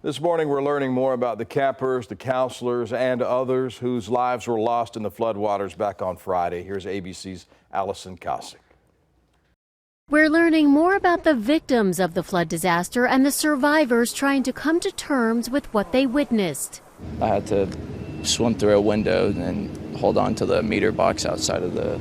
This morning, we're learning more about the campers, the counselors, and others whose lives were lost in the floodwaters back on Friday. Here's ABC's Allison Kosick. We're learning more about the victims of the flood disaster and the survivors trying to come to terms with what they witnessed. I had to swim through a window and hold on to the meter box outside of the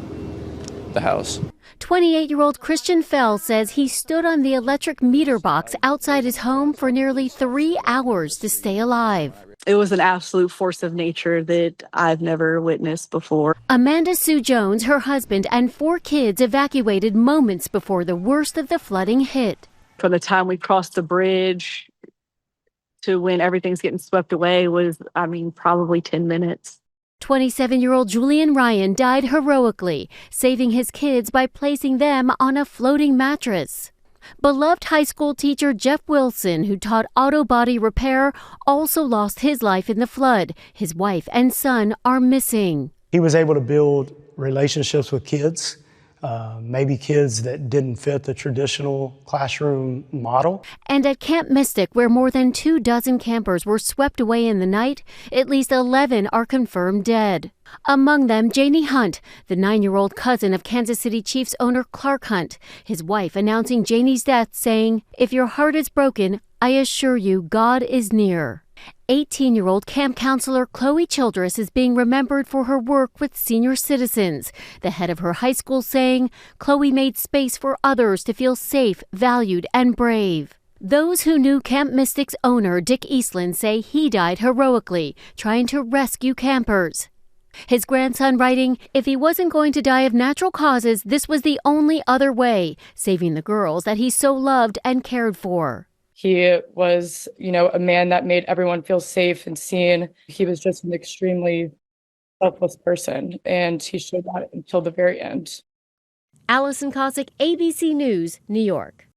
house. 28-year-old Christian Fell says he stood on the electric meter box outside his home for nearly 3 hours to stay alive. It was an absolute force of nature that I've never witnessed before. Amanda Sue Jones, her husband, and 4 kids evacuated moments before the worst of the flooding hit. From the time we crossed the bridge to when everything's getting swept away was, probably 10 minutes. 27-year-old Julian Ryan died heroically, saving his kids by placing them on a floating mattress. Beloved high school teacher Jeff Wilson, who taught auto body repair, also lost his life in the flood. His wife and son are missing. He was able to build relationships with kids, maybe kids that didn't fit the traditional classroom model. And at Camp Mystic, where more than 24 campers were swept away in the night, at least 11 are confirmed dead. Among them, Janie Hunt, the 9-year-old cousin of Kansas City Chiefs owner Clark Hunt. His wife announcing Janie's death, saying, "If your heart is broken, I assure you God is near." 18-year-old camp counselor Chloe Childress is being remembered for her work with senior citizens. The head of her high school saying, "Chloe made space for others to feel safe, valued, and brave." Those who knew Camp Mystic's owner, Dick Eastland, say he died heroically, trying to rescue campers. His grandson writing, "If he wasn't going to die of natural causes, this was the only other way, saving the girls that he so loved and cared for." He was, a man that made everyone feel safe and seen. He was just an extremely selfless person, and he showed that until the very end. Allison Kosick, ABC News, New York.